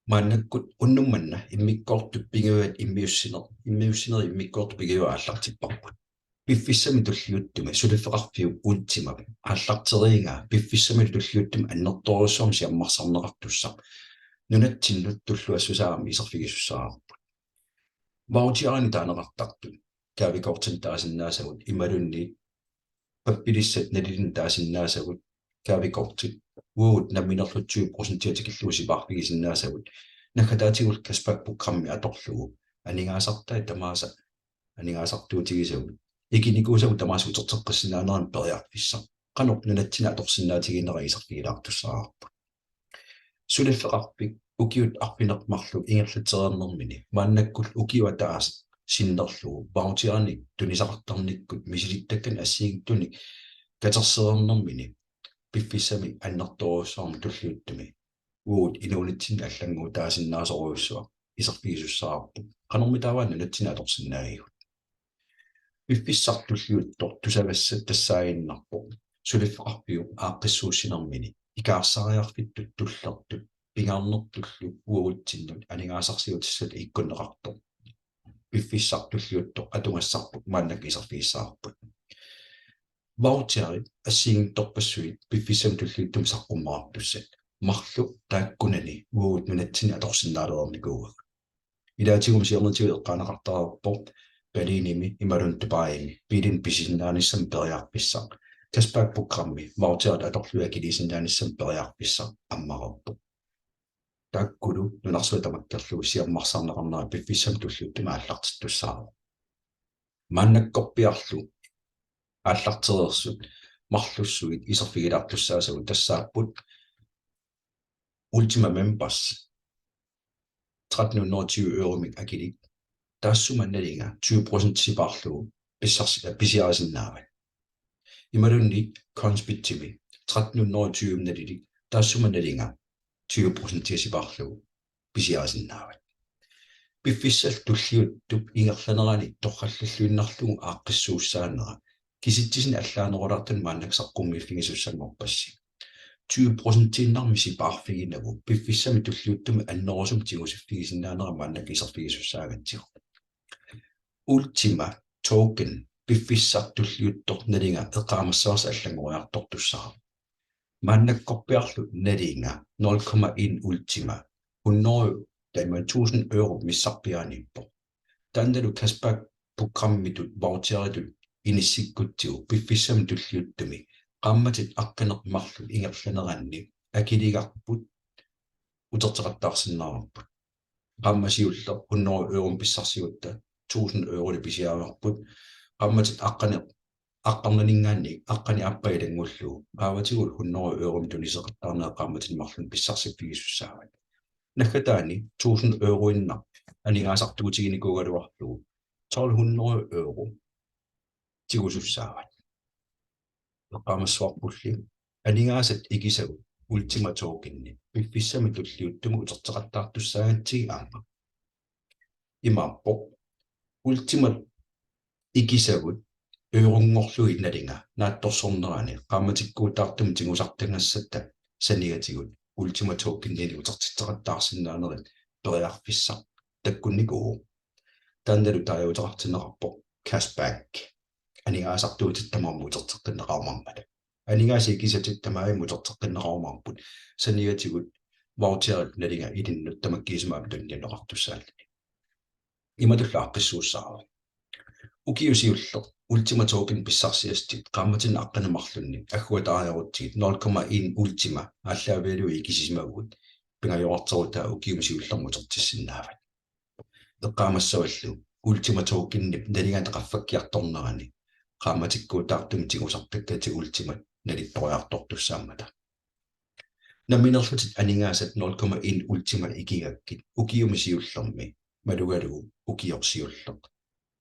мааннаккут уннумманна иммиккоорту пигиват иммиуссинер иммиккоорту пигива аллартиппарпут пиффиссами туллиуттуми сулиффеқарфиу уутсима аллартериинга пиффиссами туллиуттуми аннерторуссуарми сиаммарсарнеқартуссаа нунатсиннут туллуассусаарами исерфигиссусаарпут ваутиарани таанеқартарту кавикортин таасиннаасагут ималунни паппилиссат налилин таасиннаасагут кавикортит уут намминерлутсуи процентиатикиллуусипаарпигисиннаасагут накатаатигул каспакпуккарми аторлугу анигаасартай тамааса анигаасартуутигисагут икиникуусагу тамаасу тертеққиссинаанерами периарфисса каноқ нунатсина аторсинаатигиннера исерфигилаартуссаарпут сулиффеқарпик укиут арпинеқмарлу ингерлатерернэрмини мааннаккул укиуа таас синнерлугу баутиарни тунисақартарниккут мисилиттаккан ассигиттуни катерсерернэрмини пиффиссами аннерторуссаарми туллиуттуми уут инуунитсин аллангуу таасиннаасоруйуссуа исерфигисуссаарпу канорми тааваана натсина аторсинаагигут пиффиссартуллиуттор тусавассат тассаагиннарпо сулиффеқарпиу ааққиссууссинермини икаарсариарфиттут туллертут пингаарнертуллу уурутсиннут анигаасарсиутиссат иккуннеқартор пиффиссартуллиуттор атунгассарпут мааннак исерфигиссаарпут ваутиари ассигинторпассуит пиффиссам туллиуттум саққуммаартуссат марлу тааккунани уут нунатсини аторсиннаалерникууга илаатигум сиернатиу эққаанеқартарерпо палиними ималунтупаими пилин писиннааниссам периарписсаа каспаакпуккарми ваутиарат аторлуя килисиннааниссам периарписсаа аммарерпо тааккулу нунарсуатамаккерлугу сиаммарсарнеқарнера пиффиссам туллиуттума аллартиттуссаа мааннаккорпиарлу аллартерерсут марлуссуит исерфигилаартуссаасагу тассааппут ultima members 1320 euromik akilik taassumannaliga 20% siparlugu pisiarisinnaavak imalunni conspitimi 1320 nalilik taassumannaliga 20% siparlugu pisiarisinnaavak piffissal tulliuttup ingerlanerani torrallulluinnarlugu aaqqissuussaanera kisittisin allaanerulartun maannaksaqqummilfingisussanngorpassi 20% siparfiginnagu piffissami tulliuttumi annerusum tigusiffigisinnaanerama maannakisarfigisussaagattigu ultima token piffissartulliuttor nalinga eqaamassavars allangoriartortussara maannakkorpiarlu nalinga 0,1 ultima 100 taima 1000 euro missarpiaanippo taandalu kaspak programmitut voucheritut inissikkutsigu piffissami tulliuttumi qammatit aqqanermarlu ingerlaneranni akiligarput uterteqattaarsinnaarput qammasiulla 100 euro pissarsiutta 1000 euro pisiaarput qammatit aqqarnaningaanni aqqani appailanngullu aawatigul 100 euro tuniseqattaarnaa qammatit marlun pissarsiffigisussaavat nakataani 1000 euro inna anigaasartuutiginikuugaluarlugu 1200 euro tigusussaavat eqamassuarpulli anigaasat ikisagu ultima tokenni piffissami tulliuttumu uterteqattaartussaagatigi aama imappo ultima ikisagut eurungorluit nalinga naattorsornerani qaamatikkuutaartum tingusartangassatta sanigatigut ultima tokenni utertitteqattaarsinnaaneret periarfissa takkunnikuu taandalu taajauteqartineqarpo cashback anigaasartuutittamarmu uterteqqinneqarmarmala anigaasi ikisatittamaai uterteqqinneqarmarput sanigatigut voucherit nalinga ilinnut tamakkiisimaami tunnianneqartussaallani imatulla aqqissuussaara ukiusiulleq ultima token pissarsiastit qaammatin aqqanemarlunni agguataariaruttigit 0,1 ultima aalлаавиалуи ikisisimagut pingajortartaa ukiumsiullermu utertissinaavat eqqaamassavallу ultima tokenni nalinga taqaffakkiartornerani qaammatikkuutaartum tigusartakkati ultima nalippoриartortussaammata namminerlutit aningaasat 0,1 ultima ikigakkit ukiumisiullermi malugalugu ukiorsiulleq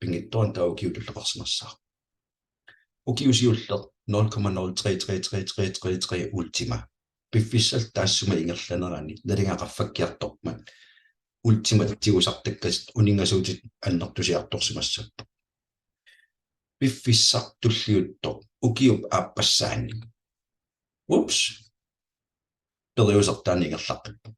pingittuan taa ukiutulleqarsinersaa ukiusiulleq 0,033333 ultima piffissal taassuma ingerlanerani nalinga qaffakkiartorman ultima tigusartakkas uningasuutit annertusiartorsimassappa piffissartulliuttor ukiup aappassaanni ups periusartaaniingerlaqqippu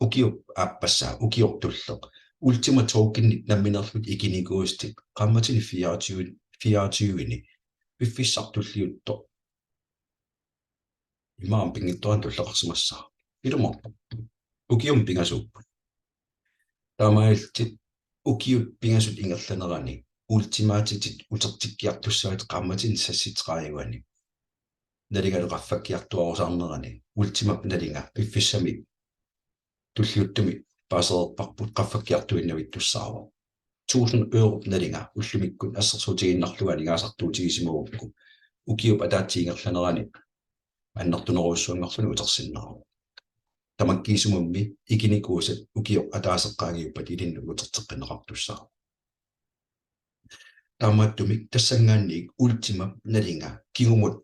ukiup aappassaa ukiortulleq ultima tokenit namminerlut ikinikuustik qammatini 24 piffissartulliutto imaam pingittuan tulleqarsimassaa ilumorpu ukium pingasuppu taamailtit ukiut pingasut ingerlanerani ultimaatitit utertikkiartussaat qammatin sassitqaajuani nalingalu qaffakkiartuarusarnerani ultimap nalinga piffissami tulliuttumi paasererparput qaffakkiartuinnavittussaarvo 1000 € nalinga ullumikkun assersuutiginnarluga ningaasartuutigisimugukku ukiup ataatiingerlanerani аннартунеруйссуангерлуни утерсиннеру тамаккиисумумми икиникуусат укио атаасеққаагиуппат илинну утертеққинеқартуссаа таамааттумик тассангаанниик ультима налинга кигумут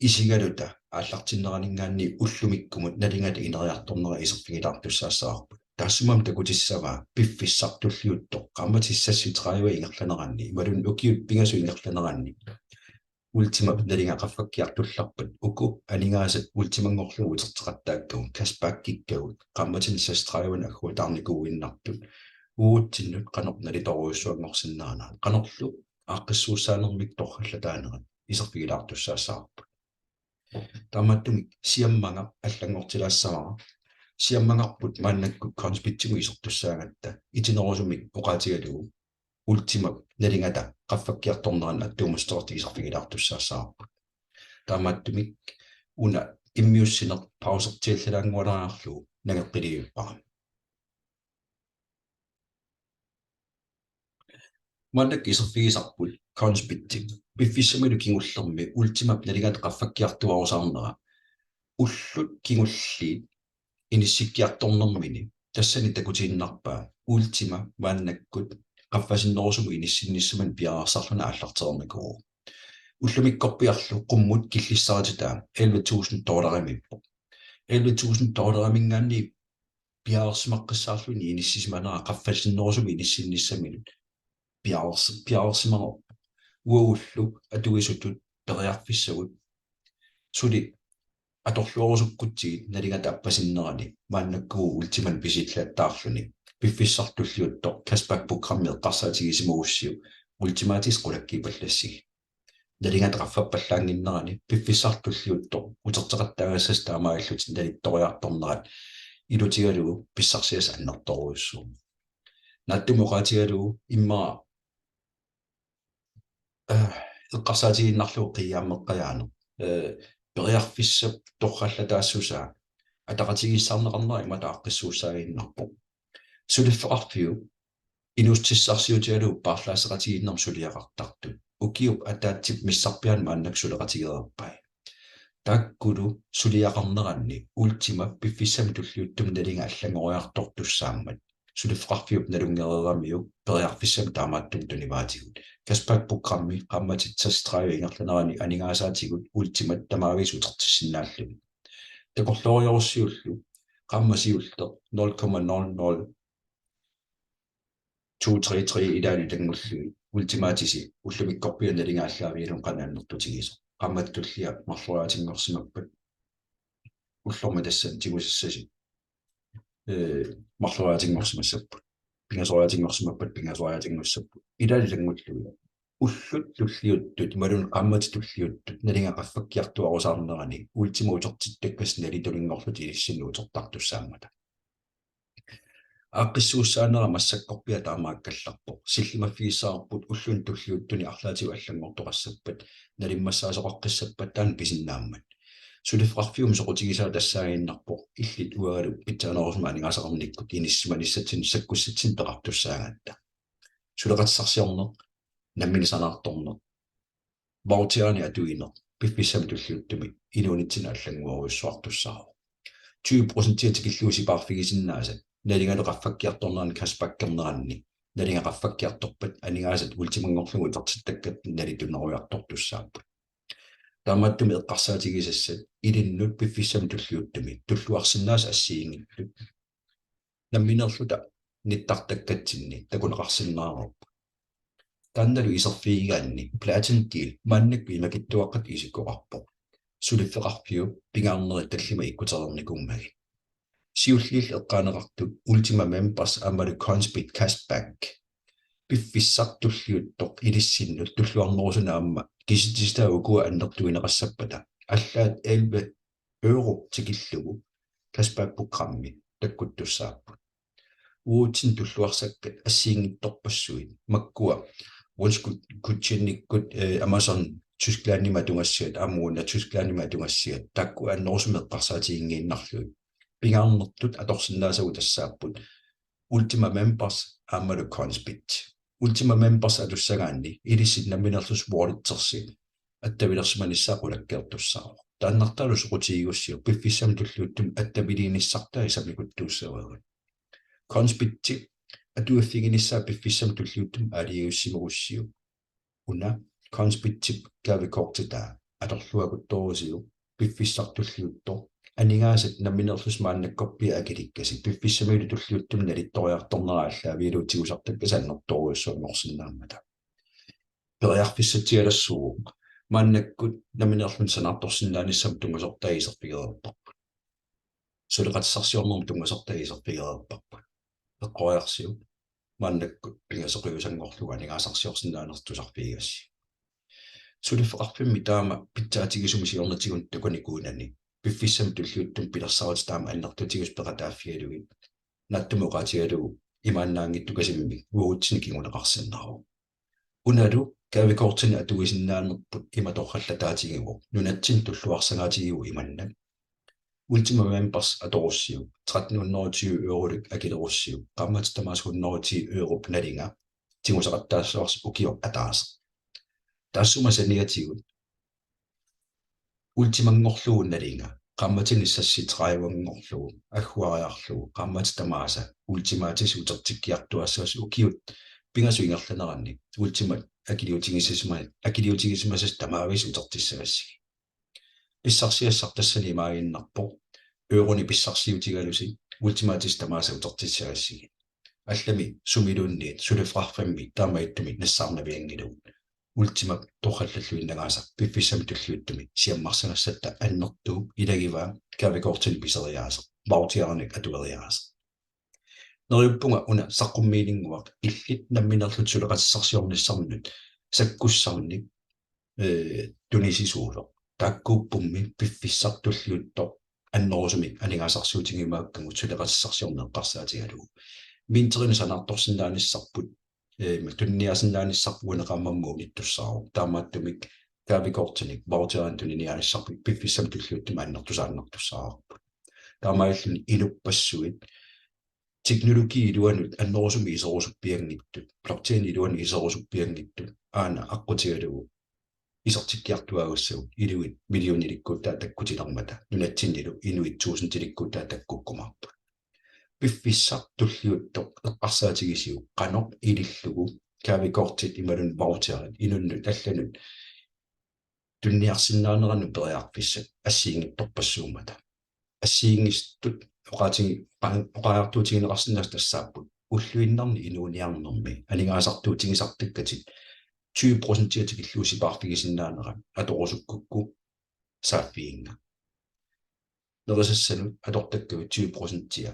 исигалута ааллартиннеранинггаанни уллумиккумут налингата инериарторнера исерфигилаартуссаассаарпут таассумам такутиссава пиффиссартуллиутто qammatissassutraajua ingерланеранни ималун укиут пингасу ingерланеранни ultima nalinga qaffakkiartullarpat uku aningaasat ultimangorlugu uterteqattaakkagun kaspaakkikkagut qammatin sastraajuan agguutaarnikuuinnartut uuttinnut qanornalitoruissuangorsinnaana qanorlu aaqqissuussaanermik torrallataanera iserfigilaartussaassаарput taamaattumik siammanga allangortilaassavara siammangarput maannakkut konspittigu isertussaagatta itinerusumik oqaatigalugu ultima nalingata qaffakkiartorneran attuumustertigisarfigilaartussaassаарput taamaattumik una immiussineq pausertiallalaangualaarlu nageqqiliuppaqa mannak iserfigisarput konspittik piffissamilu kingullermi ultimap nalingata qaffakkiartuarusarnera ullut kingulliit inissikkiartornermini tassani takutiinnarpaa ultima maannakkut qaffasinnoosumu inissinnissaman piaarsarluna аллартерникуу уллумиккорпиарлу qumмут киллиссаратитаа $11,000 $11,000 piaarsимаққиссаарлуни иниссисиманаа qaffasinnoosumu inissinnissamинут piaarsimaru уауллу атуисутут периарфиссагут сули аторлуорусуккутсигит налигата аппасиннерани мааннаккуу ультиман писиллааттаарлуни piffissartulliutto kaspakprogrammet qarsaatigisimaussiu ultimaatis qulakkipallассиг налингата qaffappallaanginnerani piffissartulliutto uterteqattaagassas taamaallutin nalittoriartornerat ilutigalugu pissarsias annertoruussuu naattumoqaatigalugu immaa eqqarsaatiginnarlugu qiyaammeqqajaane periarfissap torrallataasussaa ataqatigissaarneqarnera imataaqқиссууссаагииннарпо сулиффеқарфиу инустиссарсиутигалу паарлаасеқатигиннэрм сулиақартарту укиуп атаатсип миссарпиан мааннак сулеқатигерерпай таккулу сулиақарнеранни ультима пиффиссами туллиуттум налинга аллагориартортуссааммат сулиффеқарфиуп налунгерерамиу периарфиссами таамааттум туниваатигут каспак программи qammatitsastраaju ингерланерани анигаасаатигут ультимат тамаагис утертиссиннааллуни такорлориоруссиуллу qammasиулле 0,00 233 idaani tangullu ultimaatisi ullumikkorpia nalingaallaaviilun qanaannertutigiso qammattullia marluaatingorsimappat ullorma tassan tigusassasi marluaatingorsimassappat pingasoriatingorsimappat pingasoriatingussappat idaani tangullu ullut tulliuttut malun qammatitulliuttut nalinga qaffakkiartuarusaarnerani ultima utertittakkas nalitulingorlut ilissinnuutertartussaammata aaqqissuussaanera massakkorpia taamaakkallarpo sillimaffigissaarput ullun tulliuttuni arlaatiu allangortoqassappat nalimmassaasoqaqqissappat taan pisinnaammat sulifqarfium soqutigisaa tassaaginnarpo illit uagalu pitsaanерусма анигаасақарниккут иниссиманissatsin sakkussatsin peqartussaagatta suleqatsarsiorneq намминисанаарторнеq bautiani atuineq piffissami tulliuttumi iluunitsina аллангуоруйссуартуссаару 20% tikilluusipaarfigisinnaasat nalingalu qaffakkiartornerani kaspakkerneranni nalinga qaffakkiartorpat anigaasat ultimangorlugu tertittakkat nalitunneruiartortussaappat taamaattumi eqqarsaatigisassat ilinnut piffissami tulliuttumi tulluarsinnaas assiingillut namminerluta nittartakkatsinni takuneqarsinnaarup taannalu iserfiigaanni platin deal maannakku imakittuaqqat isikoqarpo suliffeqarpiu pingaarneri tallima ikkuterernikummagi siullil eqqaaneqartuk ultima members amalu Consbit cashback piffissartulliuttoq ilissinnu tulluarnerusunaamma kisitista ukua annertuineqassapata аллаат 11 euro tikillugu cashback-programmi takkuttussaapпут uutsin tulluarsakkat assiingittorpassuit makkua kutsinnikkut Amazon Tysklandnima tungassiat amuuna Tysklandnima tungassiat takku annerusumeqqarsaatiingiinnarluit pingaarnertut atorsinnaasagu tassaapput ultima members amalu Consbit ultima members atussagaanni ilissit naminerlus wallettersi attamilersimanissaaqulakkeertussaaq taannartalu suqutiigussiu piffissam tulluuttum attabiliinissartaa isamikuttuussavagut Consbit atuaffiginissaa piffissam tulluuttum aliussimurussiu una Consbit kaavikortitaa atorluakuttorusiu piffissartulluutto aningaasat naminerlus maannakkorpia akilikkasi piffissamilu tulluuttum nalittoriartorneraallaa viiluutiusartakkasannertoruussuunnersinnaamata periarfissatialassuuq maannakkut naminerlun sanartorsinnaanissam tungasortaiserfigererparput suleqatsarsiornerm tungasortaiserfigererparput eqqoriarsiu maannakkut pingasoqiusangorlugu aningaasarsiorsinnaanertusarfiigassi sulifeqarfimmi taama pitsaatigisumisiornatigun tukanikuunani piffissam tulluuttum pilersaarit taama annertutigus peqataaffialugi nattumuqaatigalugu imaannaangittukasimmi uutsinnikinguneqarsinnaru unalu kaavikortini atuisinnaannerput imatorrallataatigigu nunatsin tulluarsagaatigigu imannak ultima members atorussiu 1320 euroluk akilerussiu qammat tamas 110 euro nalinga tingusaqattaassuars ukior ataasa taassuma ultimangorlugu nalinga qammatinissassi agguariarlugu qammat tamaasa ultimaatis utertikkiartuassas ukiut pingasuingerlanerani ultimat akiliutigismas tamaavis utertissagassi pissarsiassartassani maaginnarpo euroni pissarsiutigalusi ultimaatis tamaasa utertissagassi allami sumilunniit sulifrarfammi taamaittumi nassarnaviangilugu ultima torrallalluinnagaasa piffissami tulluuttumi siammarsangassatta annertuu ilagivaa kaavikortini piseriaasa bautiarnik atueriaasa nerippunga una saqqummiilinguaq illit namminerlut suleqatsarsiornissarnut sakkussarnik tunisisuuloq taakkuuppummi piffissartulluuttoq annerusumik aningaasarsuutingimaakkangut suleqatsarsiorneqqarsaatigalugu minterini sanartorsinnaanissarput tunniasinnaanissarpuuneqammammuun ittussaaru taamaattumik kaavikortinik bautiaran tuniniaanissarpu piffissam tulluuttum annertusaannertussaarupput taamaalluni ilupassuit teknologi iluanut annerusumi iserusuppiangittut blockchain iluani iserusuppiangittut aana aqqutigalugu isertikkiartuagussugu iluit miljoonilikkuuttaa takkutilermata nunatsinnilu inuit 1000 tilikkuuttaa takkukkumarput piffissartulluuttoq eqqarsaatigissiu qanoq ilillugu kaavikortit imalun bautiaran inunnut allanut tunniarsinnaanerannu periarfissat assiingittorpassuumata assiingistut oqaartuutigineqarsinnas tassaapput ulluinnarni inuuniarnermi aningaasartuutigisartakkatit 20% tikilluusipaarfigisinnaanera atorusukku saaffiinga nerisassanut atortakkavit 20%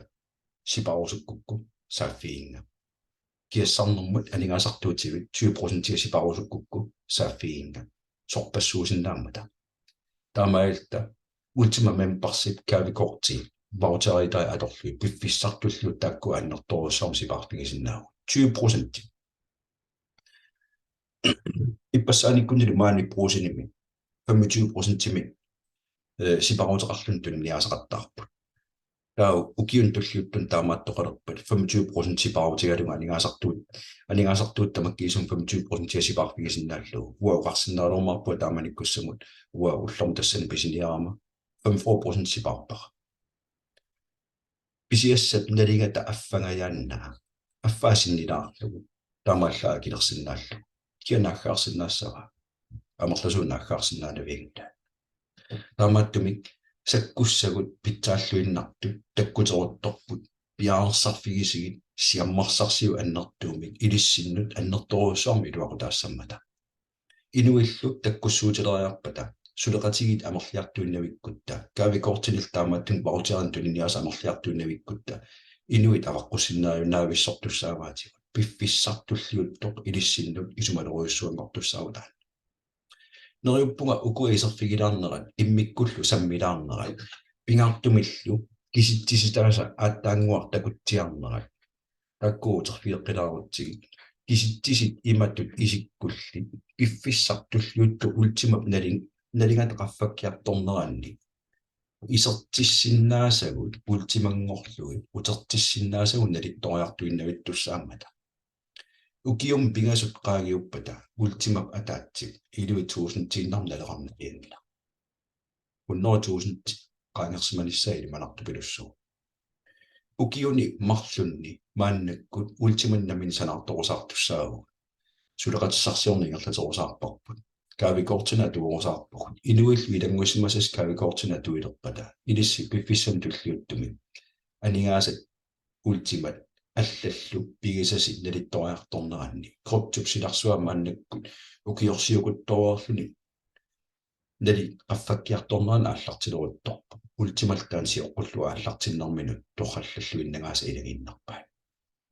siparusukku saaffiinga kiassarnermut aningaasartuutivit 20% siparusukku saaffiinga sorpassuusinnaamata taamailta ultima membership kaavikorti bautaritai atorlui piffissartulluut taakku annertorussarm siparfigisinnaau 20% ippassaanikkunnilu maani pruusinimi 25%-imi siparuteqarlun tunniaasaqattaarput tau ukiun tulluuttun taamaattoqalerpat 25% siparutigaluga aningaasartuut tamakkiisum 25% siparfigisinnaalluu uauqarsinnaaluormarpu taamanikkussamut ullormu tassani pisiniarama 45% siparpara pisiassat nalingata affangajannaa affaasinnilaarlugu taamaallaa kilersinnaallu kianaaggaarsinnaassara amerlasuunnaaggaarsinnaanaviingta taamaattumik sakkussagut pitsaalluinnartu takkuteruttorput piaarsarfigisigit siammarsarsiu annertuumik ilissinnut annertoruussuarmi iluaqutaassammata inuillu takkussuutileriarpata suleqatigit amerliartuinnavikkutta kaavikortiniltaamattun pautiarantulinias amerliartuinnavikkutta inuit avaqqusinnaajunnaavissartussaavaatigut piffissartulliuttoq ilissinnup isumaluruissuanngortussaavutaan neriuppunga ukuiserfigilaarnerat immikkullu sammilaarnerat pingaartumillu kisittisitaasa aattaanguartakutsiarnerat takkuuterfiiqqilaarutsigi kisittisit imatut isikkulli piffissartulliuttu ultimap nalingateqaffakkiartorneranni isertissinnaasagут ultimangorlui utertissinnaasagут nalittoriartuinnavittussaammata ukium pingasut qaagiuppata ultimap ataatsit 11.000 tinnarnaleqarnakianila 100.000 qaangersimanissaili manartupilussu ukiuni marlunni maannakkut ultimannamin sanartorusartussaavu suleqatissarsiorningerlaterusaarparput kaavikortina tuurusaarpukut inuillu ilanguissimasas kaavikortina tuilerpata ilissi piffissan tulliuttumi aningaasat ultimat аллаллу пигисаси налитториарторнеранни кроптупсиларсуамааннаккут укиорсиукутторуарлуни нали qaffakkiartornerana ааллартилерутторпа ультималтаан сиоққуллуа ааллартиннэрминут торраллаллуиннагааса илагиннарпаа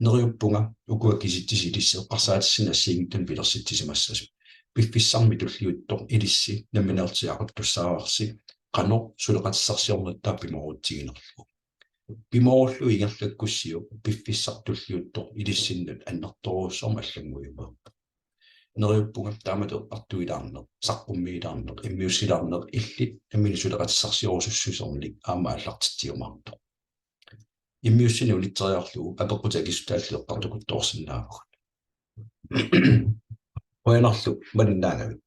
нериуппунга укуа киситтиси илиссеққарсаатиссина сиингтан пилерситсимассасу пиффиссарми туллиуттор илисси наминаертиақуттуссааварси қано сулеқатиссарсиорнаттаа пиморуутсигинерлу пимоорлу ингерлаккуссиу пиффиссартуллиутто илиссиннут аннерторуссорма аллангуйума нериуппунга таамату артуилаарнер саққуммиилаарнер иммиуссилаарнер иллит амминисулеқатиссарсиорусуссусорник аама аллартитсиумаарто иммиуссини улитсериарлугу апеққутакисутааллеққартукутторсиннаавагут поянарлу маннаанавит